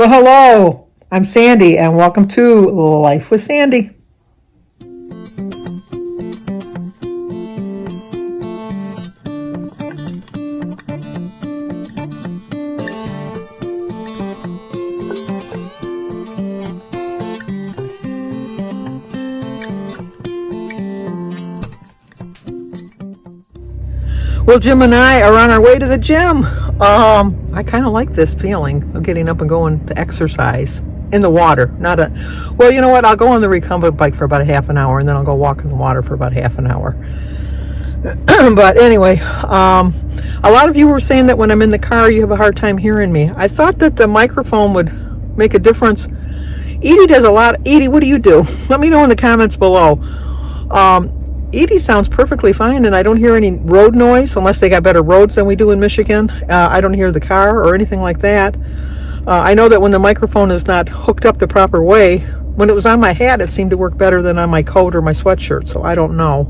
Well, hello, I'm Sandy, and welcome to Life with Sandy. Well, Jim and I are on our way to the gym. I kind of like this feeling of getting up and going to exercise in the water. Well, you know what? I'll go on the recumbent bike for about a half an hour, and then I'll go walk in the water for about half an hour. But anyway, a lot of you were saying that when I'm in the car, you have a hard time hearing me. I thought that the microphone would make a difference. Edie does a lot. Edie, what do you do? Let me know in the comments below. Edie sounds perfectly fine, and I don't hear any road noise unless they got better roads than we do in Michigan. I don't hear the car or anything like that. I know that when the microphone is not hooked up the proper way, when it was on my hat, it seemed to work better than on my coat or my sweatshirt, so I don't know.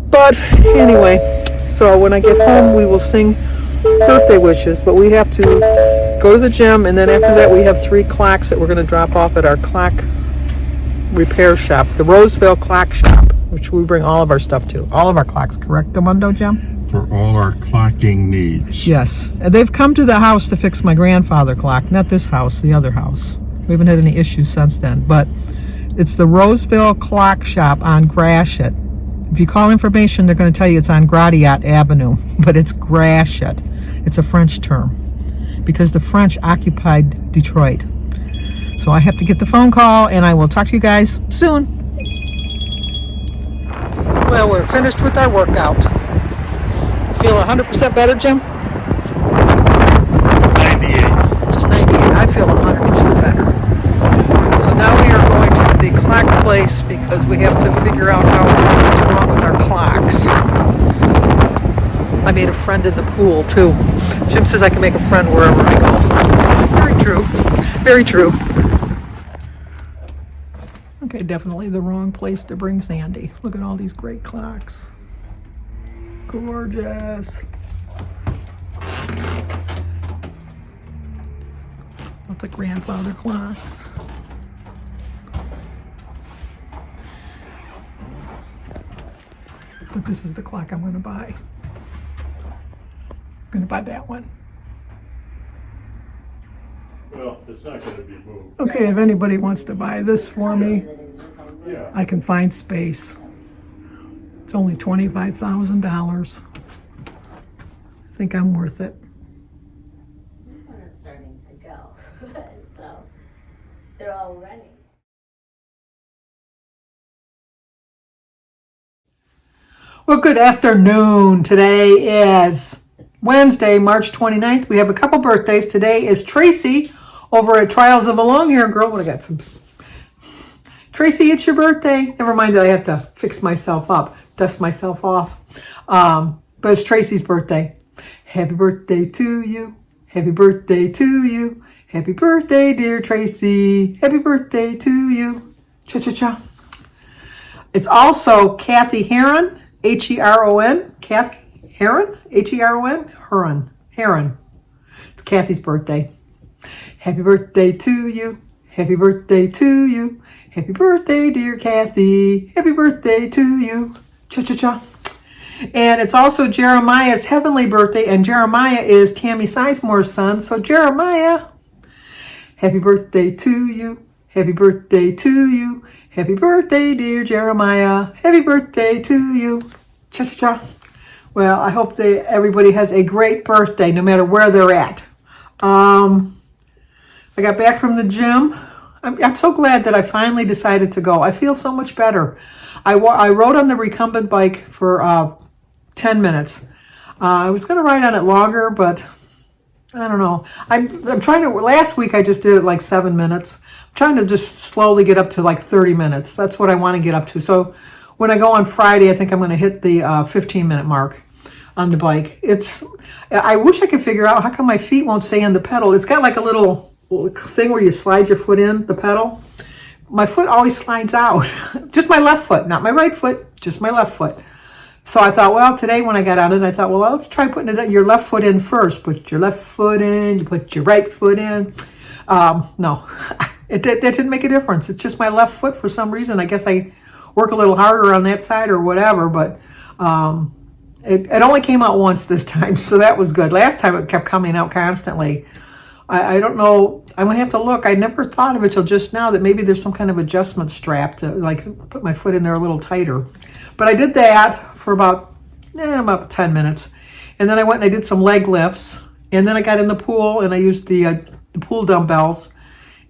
But anyway, so when I get home, we will sing birthday wishes, but we have to go to the gym, and then after that, we have 3 clocks that we're going to drop off at our clock repair shop, the Roseville Clock Shop, which we bring all of our stuff to. All of our clocks, correct, Demundo, Jim? For all our clocking needs. Yes. And they've come to the house to fix my grandfather clock, not this house, the other house. We haven't had any issues since then. But it's the Roseville Clock Shop on Gratiot. If you call information, they're going to tell you it's on Gratiot Avenue, but it's Gratiot. It's a French term because the French occupied Detroit. So I have to get the phone call, and I will talk to you guys soon. Well, we're finished with our workout. Feel 100% better, Jim? 98. Just 98. I feel 100% better. So now we are going to the clock place because we have to figure out what's wrong with our clocks. I made a friend in the pool, too. Jim says I can make a friend wherever I go. Very true. Very true. Okay, definitely the wrong place to bring Sandy. Look at all these great clocks. Gorgeous. Lots of grandfather clocks. But this is the clock I'm going to buy. I'm going to buy that one. Well, it's not going to be moved. Okay, if anybody wants to buy this for me, Yeah. I can find space. It's only $25,000. I think I'm worth it. This one is starting to go, so they're all running. Well, good afternoon. Today is Wednesday, March 29th. We have a couple birthdays. Today is Tracy over at Trials of a Long-Haired Girl. What I got some. Tracy, it's your birthday. Never mind that I have to fix myself up, dust myself off. But it's Tracy's birthday. Happy birthday to you. Happy birthday to you. Happy birthday, dear Tracy. Happy birthday to you. Cha-cha-cha. It's also Kathy Heron, Heron. Kathy Heron, Heron. Heron. It's Kathy's birthday. Happy birthday to you. Happy birthday to you. Happy birthday, dear Kathy. Happy birthday to you. Cha-cha-cha. And it's also Jeremiah's heavenly birthday, and Jeremiah is Tammy Sizemore's son. So Jeremiah, happy birthday to you. Happy birthday to you. Happy birthday, dear Jeremiah. Happy birthday to you. Cha-cha-cha. Well, I hope that everybody has a great birthday, no matter where they're at. I got back from the gym. I'm so glad that I finally decided to go. I feel so much better. I rode on the recumbent bike for 10 minutes. I was going to ride on it longer, but I don't know. I'm trying to, last week I just did it like 7 minutes. I'm trying to just slowly get up to like 30 minutes. That's what I want to get up to. So when I go on Friday, I think I'm going to hit the 15-minute mark on the bike. I wish I could figure out how come my feet won't stay on the pedal. It's got like a little thing where you slide your foot in the pedal. My foot always slides out. Just my left foot, not my right foot, just my left foot. So I thought, well, today when I got on it, I thought, well, let's try putting your left foot in first. Put your left foot in, you put your right foot in. No, that didn't make a difference. It's just my left foot for some reason. I guess I work a little harder on that side or whatever, but it only came out once this time, so that was good. Last time it kept coming out constantly. I don't know. I'm going to have to look. I never thought of it till just now that maybe there's some kind of adjustment strap to like put my foot in there a little tighter. But I did that for about 10 minutes. And then I went and I did some leg lifts. And then I got in the pool and I used the pool dumbbells.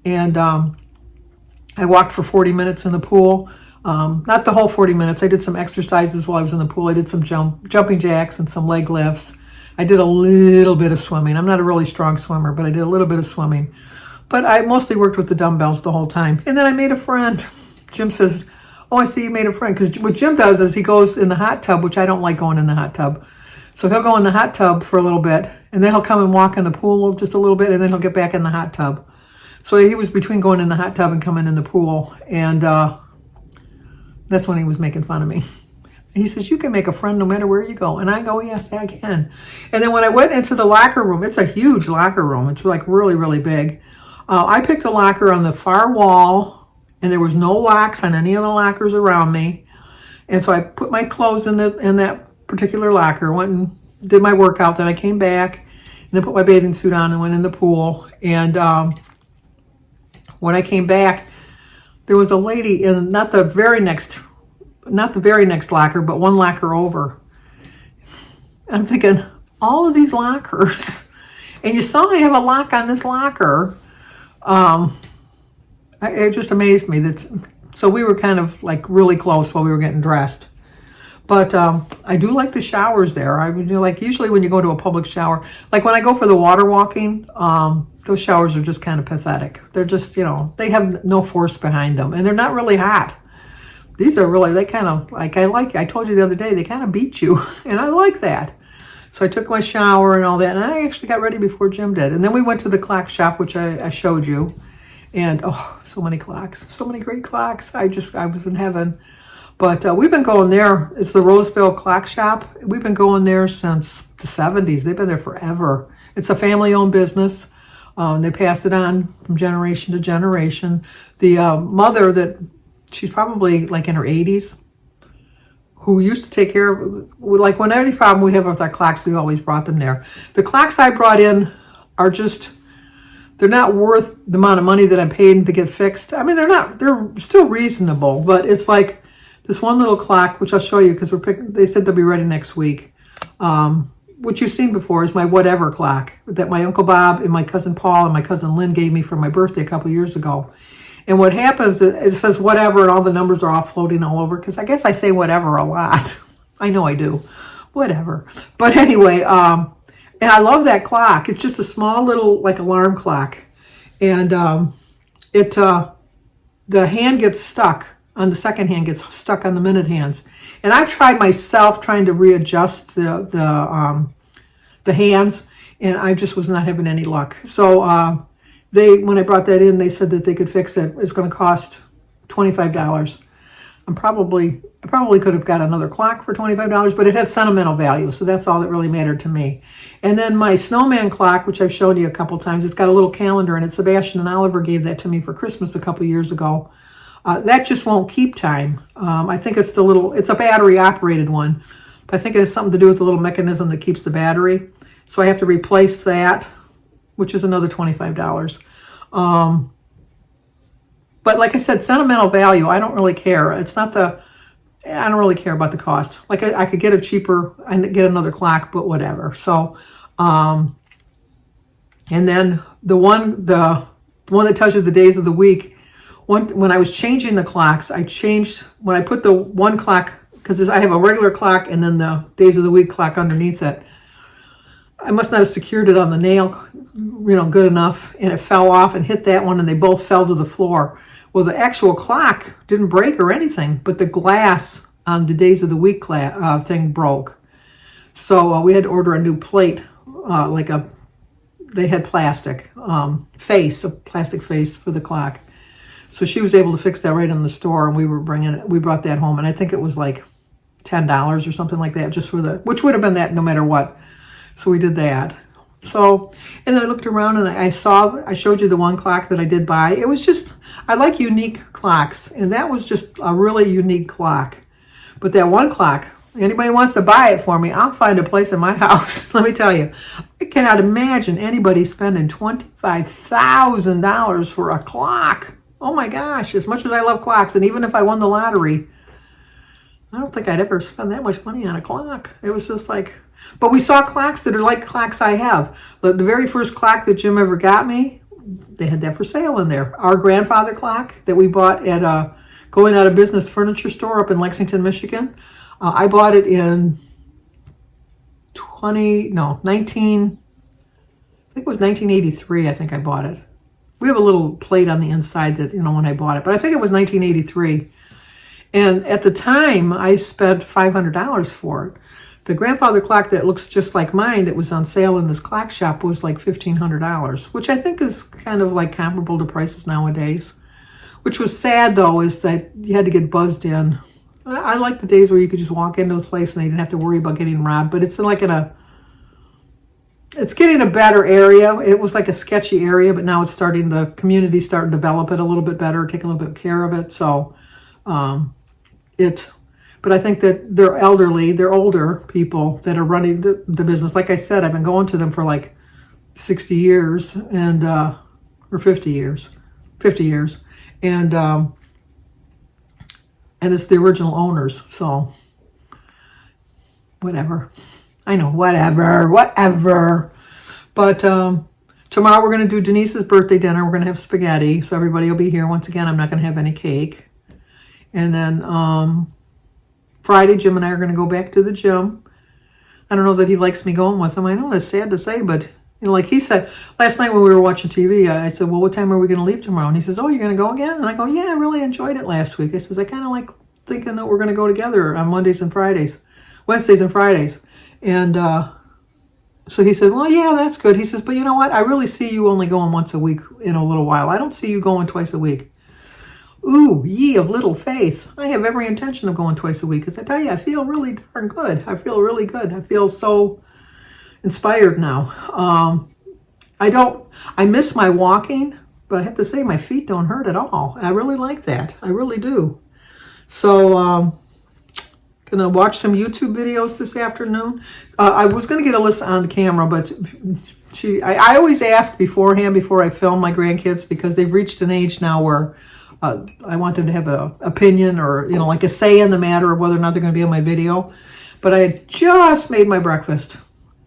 And I walked for 40 minutes in the pool. Not the whole 40 minutes. I did some exercises while I was in the pool. I did some jumping jacks and some leg lifts. I did a little bit of swimming. I'm not a really strong swimmer, but I did a little bit of swimming. But I mostly worked with the dumbbells the whole time. And then I made a friend. Jim says, oh, I see you made a friend. Because what Jim does is he goes in the hot tub, which I don't like going in the hot tub. So he'll go in the hot tub for a little bit, and then he'll come and walk in the pool just a little bit, and then he'll get back in the hot tub. So he was between going in the hot tub and coming in the pool. And that's when he was making fun of me. He says, you can make a friend no matter where you go. And I go, yes, I can. And then when I went into the locker room, it's a huge locker room. It's like really, really big. I picked a locker on the far wall, and there was no locks on any of the lockers around me. And so I put my clothes in that particular locker, went and did my workout. Then I came back and then put my bathing suit on and went in the pool. And when I came back, there was a lady in not the very next locker, but one locker over. I'm thinking, all of these lockers, and you saw I have a lock on this locker. It just amazed me so we were kind of like really close while we were getting dressed. But I do like the showers there. I mean, like usually when you go to a public shower, like when I go for the water walking, those showers are just kind of pathetic. They're just, they have no force behind them, and they're not really hot. These are really, they kind of, like I told you the other day, they kind of beat you, and I like that. So I took my shower and all that, and I actually got ready before Jim did. And then we went to the clock shop, which I showed you, and so many clocks, so many great clocks. I was in heaven. But we've been going there. It's the Roseville Clock Shop. We've been going there since the 70s. They've been there forever. It's a family-owned business. They passed it on from generation to generation. The mother she's probably like in her 80s, who used to take care of, like when any problem we have with our clocks, we've always brought them there. The clocks I brought in are they're not worth the amount of money that I'm paying to get fixed. I mean, they're still reasonable, but it's like this one little clock, which I'll show you because they said they'll be ready next week. What you've seen before is my whatever clock that my Uncle Bob and my cousin Paul and my cousin Lynn gave me for my birthday a couple years ago. And what happens is it says whatever, and all the numbers are all floating all over, because I guess I say whatever a lot. I know I do. Whatever. But anyway, and I love that clock. It's just a small little, like, alarm clock. And the hand gets stuck. On the second hand gets stuck on the minute hands. And I've tried myself trying to readjust the hands, and I just was not having any luck. So when I brought that in, they said that they could fix it. It's going to cost $25. I probably could have got another clock for $25, but it had sentimental value, so that's all that really mattered to me. And then my snowman clock, which I've shown you a couple times, it's got a little calendar in it. Sebastian and Oliver gave that to me for Christmas a couple years ago. That just won't keep time. I think it's it's a battery operated one, but I think it has something to do with the little mechanism that keeps the battery. So I have to replace that, which is another $25. But like I said, sentimental value, I don't really care. I don't really care about the cost. Like I could get a cheaper, and get another clock, but whatever. So, and then the one that tells you the days of the week, when I was changing the clocks, when I put the one clock, because I have a regular clock and then the days of the week clock underneath it, I must not have secured it on the nail, good enough, and it fell off and hit that one, and they both fell to the floor. Well, the actual clock didn't break or anything, but the glass on the days of the week thing broke. So we had to order a new plate, they had plastic a plastic face for the clock. So she was able to fix that right in the store, and we brought that home, and I think it was like $10 or something like that, which would have been that no matter what. So we did that. So, and then I looked around and I showed you the one clock that I did buy. It was just, I like unique clocks, and that was just a really unique clock. But that one clock, anybody wants to buy it for me, I'll find a place in my house. Let me tell you, I cannot imagine anybody spending $25,000 for a clock. Oh my gosh, as much as I love clocks, and even if I won the lottery, I don't think I'd ever spend that much money on a clock. It was just like, but we saw clocks that are like clocks I have. The very first clock that Jim ever got me, they had that for sale in there. Our grandfather clock that we bought at a going out of business furniture store up in Lexington, Michigan. I bought it in 1983, I think I bought it. We have a little plate on the inside that, when I bought it, but I think it was 1983. And at the time, I spent $500 for it. The grandfather clock that looks just like mine that was on sale in this clock shop was like $1,500, which I think is kind of like comparable to prices nowadays. Which was sad, though, is that you had to get buzzed in. I like the days where you could just walk into a place and they didn't have to worry about getting robbed, but it's like it's getting a better area. It was like a sketchy area, but now the community's starting to develop it a little bit better, take a little bit of care of it. So, but I think that they're older people that are running the business. Like I said, I've been going to them for like 60 years or 50 years, and it's the original owners. So whatever. I know, whatever. But tomorrow we're going to do Denise's birthday dinner. We're going to have spaghetti, so everybody will be here. Once again, I'm not going to have any cake. And then Friday, Jim and I are going to go back to the gym. I don't know that he likes me going with him. I know that's sad to say, but like he said, last night when we were watching TV, I said, well, what time are we going to leave tomorrow? And he says, oh, you're going to go again? And I go, yeah, I really enjoyed it last week. I says, I kind of like thinking that we're going to go together on Wednesdays and Fridays. And so he said, well, yeah, that's good. He says, but you know what? I really see you only going once a week in a little while. I don't see you going twice a week. Ooh, ye of little faith. I have every intention of going twice a week because I tell you, I feel really darn good. I feel really good. I feel so inspired now. I miss my walking, but I have to say my feet don't hurt at all. I really like that. I really do. So, gonna watch some YouTube videos this afternoon. I was gonna get Alyssa on the camera, but I always ask beforehand before I film my grandkids because they've reached an age now where I want them to have an opinion or, like a say in the matter of whether or not they're going to be on my video. But I had just made my breakfast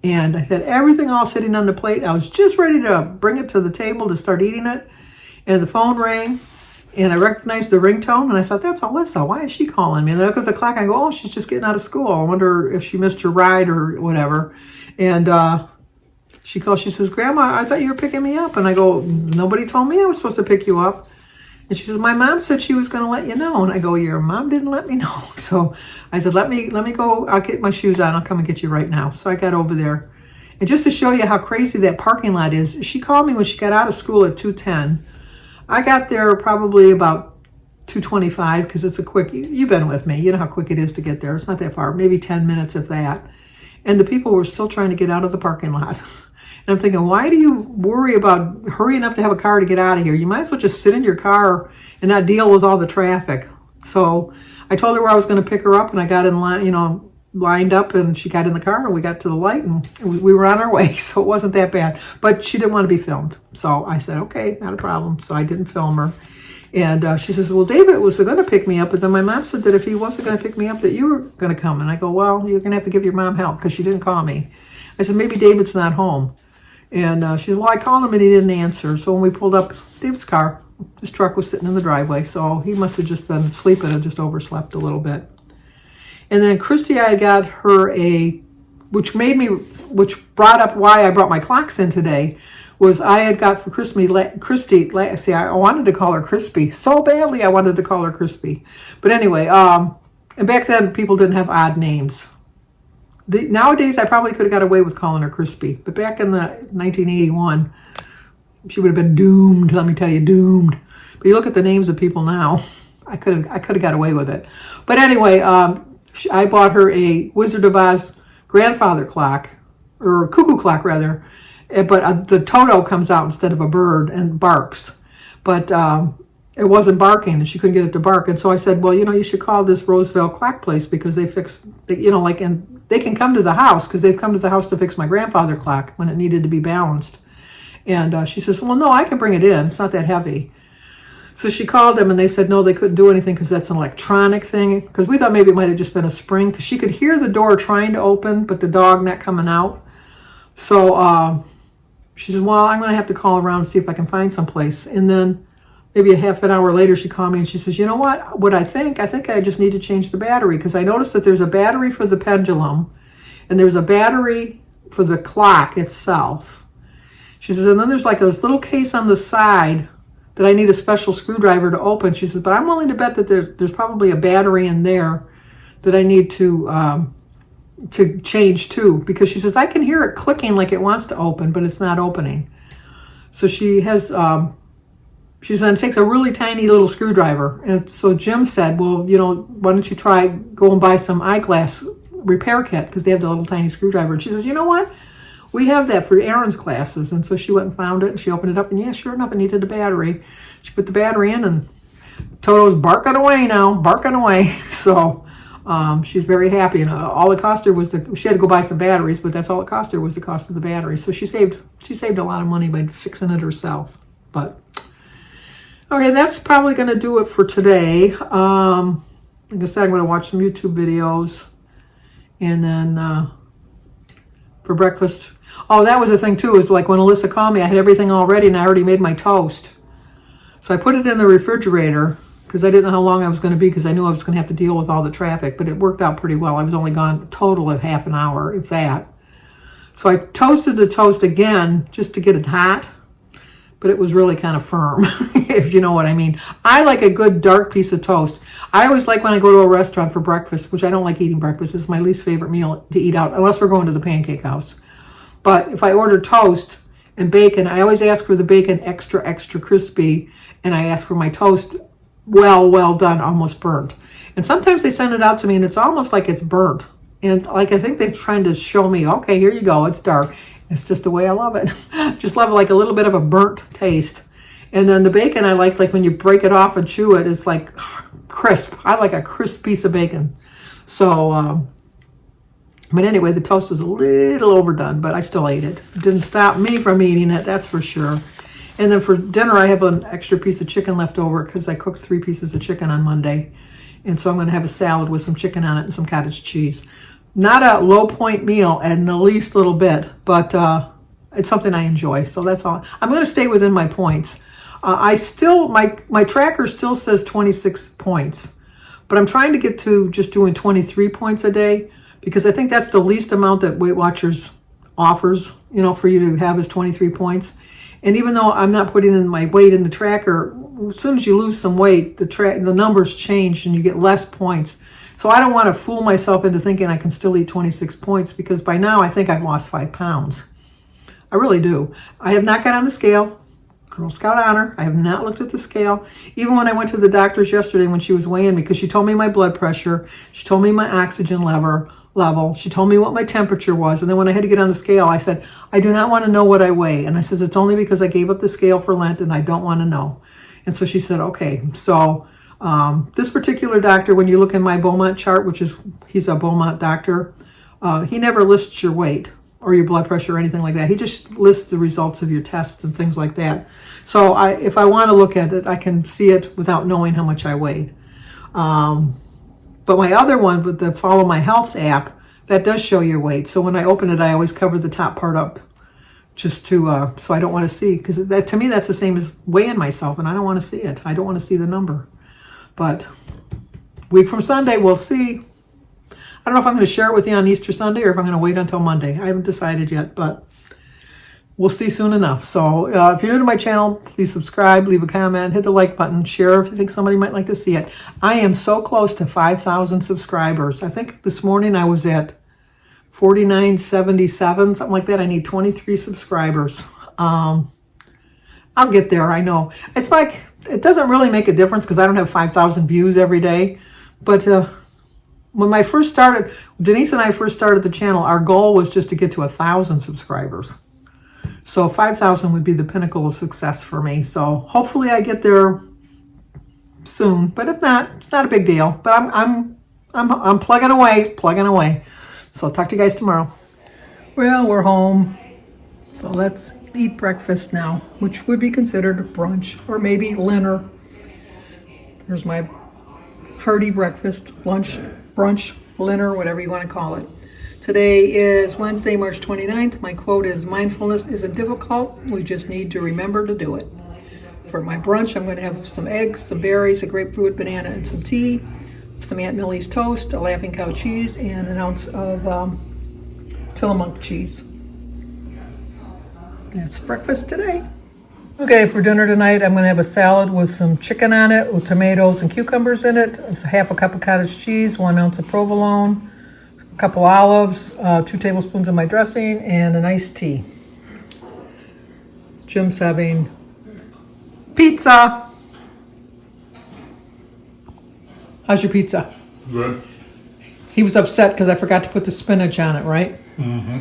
and I had everything all sitting on the plate. I was just ready to bring it to the table to start eating it. And the phone rang and I recognized the ringtone and I thought, that's Alyssa. Why is she calling me? And I look at the clock and I go, oh, she's just getting out of school. I wonder if she missed her ride or whatever. And she calls, she says, Grandma, I thought you were picking me up. And I go, nobody told me I was supposed to pick you up. And she says, my mom said she was going to let you know. And I go, your mom didn't let me know. So I said, let me go. I'll get my shoes on. I'll come and get you right now. So I got over there. And just to show you how crazy that parking lot is, she called me when she got out of school at 2:10. I got there probably about 2:25 because it's a quick, you've been with me. You know how quick it is to get there. It's not that far, maybe 10 minutes if that. And the people were still trying to get out of the parking lot. And I'm thinking, why do you worry about hurrying up to have a car to get out of here? You might as well just sit in your car and not deal with all the traffic. So I told her where I was going to pick her up and I got in line, lined up and she got in the car and we got to the light and we were on our way. So it wasn't that bad, but she didn't want to be filmed. So I said, okay, not a problem. So I didn't film her. And she says, well, David was going to pick me up, but then my mom said that if he wasn't going to pick me up, that you were going to come. And I go, well, you're going to have to give your mom help because she didn't call me. I said, maybe David's not home. And she said, well, I called him and he didn't answer. So when we pulled up David's car, his truck was sitting in the driveway. So he must have just been sleeping and just overslept a little bit. And then Christy, I got her which brought up why I brought my clocks in today, was I had got for Christy, I wanted to call her Crispy. So badly I wanted to call her Crispy. But anyway, and back then people didn't have odd names. Nowadays, I probably could have got away with calling her Crispy. But back in the 1981, she would have been doomed, let me tell you, doomed. But you look at the names of people now, I could have got away with it. But anyway, I bought her a Wizard of Oz grandfather clock, or cuckoo clock rather, but the Toto comes out instead of a bird and barks. But it wasn't barking, and she couldn't get it to bark. And so I said, well, you should call this Roseville clock place because they fix, and they can come to the house because they've come to the house to fix my grandfather clock when it needed to be balanced. And she says, well, no, I can bring it in. It's not that heavy. So she called them, and they said, no, they couldn't do anything because that's an electronic thing. Because we thought maybe it might have just been a spring, because she could hear the door trying to open, but the dog not coming out. So she says, well, I'm going to have to call around and see if I can find someplace. And then maybe a half an hour later, she called me and she says, you know what I think I just need to change the battery, because I noticed that there's a battery for the pendulum and there's a battery for the clock itself. She says, and then there's like this little case on the side that I need a special screwdriver to open. She says, but I'm willing to bet that there's probably a battery in there that I need to change too, because she says, I can hear it clicking like it wants to open, but it's not opening. So she has, she said, it takes a really tiny little screwdriver. And so Jim said, well, why don't you try go and buy some eyeglass repair kit, because they have the little tiny screwdriver. And she says, you know what? We have that for Aaron's glasses. And so she went and found it, and she opened it up, and yeah, sure enough, it needed a battery. She put the battery in, and Toto's barking away now, barking away. So she's very happy. And all it cost her was she had to go buy some batteries, but that's all it cost her was the cost of the battery. So she saved a lot of money by fixing it herself. But okay, that's probably going to do it for today. Like I said, I'm going to watch some YouTube videos, and then for breakfast. Oh, that was the thing too, is like when Alyssa called me, I had everything all ready and I already made my toast. So I put it in the refrigerator because I didn't know how long I was going to be, because I knew I was going to have to deal with all the traffic, but it worked out pretty well. I was only gone a total of half an hour, if that. So I toasted the toast again just to get it hot, but it was really kind of firm, if you know what I mean. I like a good dark piece of toast. I always like when I go to a restaurant for breakfast, which I don't like eating breakfast. It's my least favorite meal to eat out, unless we're going to the Pancake House. But if I order toast and bacon, I always ask for the bacon extra, extra crispy, and I ask for my toast well done, almost burnt. And sometimes they send it out to me, and it's almost like it's burnt. And like I think they're trying to show me, okay, here you go, it's dark. It's just the way I love it. Just love like a little bit of a burnt taste. And then the bacon I like when you break it off and chew it, it's like crisp. I like a crisp piece of bacon. So, but anyway, the toast was a little overdone, but I still ate it. It didn't stop me from eating it, that's for sure. And then for dinner, I have an extra piece of chicken left over because I cooked 3 pieces of chicken on Monday. And so I'm going to have a salad with some chicken on it and some cottage cheese. Not a low point meal in the least little bit, but it's something I enjoy. So that's all. I'm going to stay within my points. My tracker still says 26 points, but I'm trying to get to just doing 23 points a day, because I think that's the least amount that Weight Watchers offers, for you to have is 23 points. And even though I'm not putting in my weight in the tracker, as soon as you lose some weight, the numbers change and you get less points. So I don't want to fool myself into thinking I can still eat 26 points, because by now I think I've lost 5 pounds. I really do. I have not got on the scale. Girl Scout honor. I have not looked at the scale. Even when I went to the doctor's yesterday when she was weighing me, because she told me my blood pressure, she told me my oxygen level, she told me what my temperature was. And then when I had to get on the scale, I said, I do not want to know what I weigh. And I says, it's only because I gave up the scale for Lent and I don't want to know. And so she said, okay. So this particular doctor, when you look in my Beaumont chart, he's a Beaumont doctor, he never lists your weight or your blood pressure or anything like that. He just lists the results of your tests and things like that. So if I want to look at it, I can see it without knowing how much I weighed. But my other one, with the Follow My Health app, that does show your weight. So when I open it, I always cover the top part up, just to so I don't want to see, because to me that's the same as weighing myself, and I don't want to see it. I don't want to see the number. But week from Sunday, we'll see. I don't know if I'm going to share it with you on Easter Sunday or if I'm going to wait until Monday. I haven't decided yet, but we'll see soon enough. So if you're new to my channel, please subscribe, leave a comment, hit the like button, share if you think somebody might like to see it. I am so close to 5,000 subscribers. I think this morning I was at 4977, something like that. I need 23 subscribers. I'll get there, I know. It's like, it doesn't really make a difference because I don't have 5,000 views every day. But when I first started, Denise and I first started the channel, our goal was just to get to 1,000 subscribers. So 5,000 would be the pinnacle of success for me. So hopefully I get there soon. But if not, it's not a big deal. But I'm plugging away. So I'll talk to you guys tomorrow. Well, we're home. So let's eat breakfast now, which would be considered brunch or maybe dinner. There's my hearty breakfast, lunch, brunch, dinner, whatever you want to call it. Today is Wednesday, March 29th. My quote is, mindfulness isn't difficult. We just need to remember to do it. For my brunch, I'm going to have some eggs, some berries, a grapefruit, banana, and some tea, some Aunt Millie's toast, a Laughing Cow cheese, and an ounce of Tillamook cheese. That's breakfast today. Okay, for dinner tonight, I'm going to have a salad with some chicken on it, with tomatoes and cucumbers in it. It's half a cup of cottage cheese, 1 ounce of provolone, a couple olives, 2 tablespoons of my dressing, and an iced tea. Jim's having pizza. How's your pizza? Good. He was upset because I forgot to put the spinach on it, right? Mm-hmm.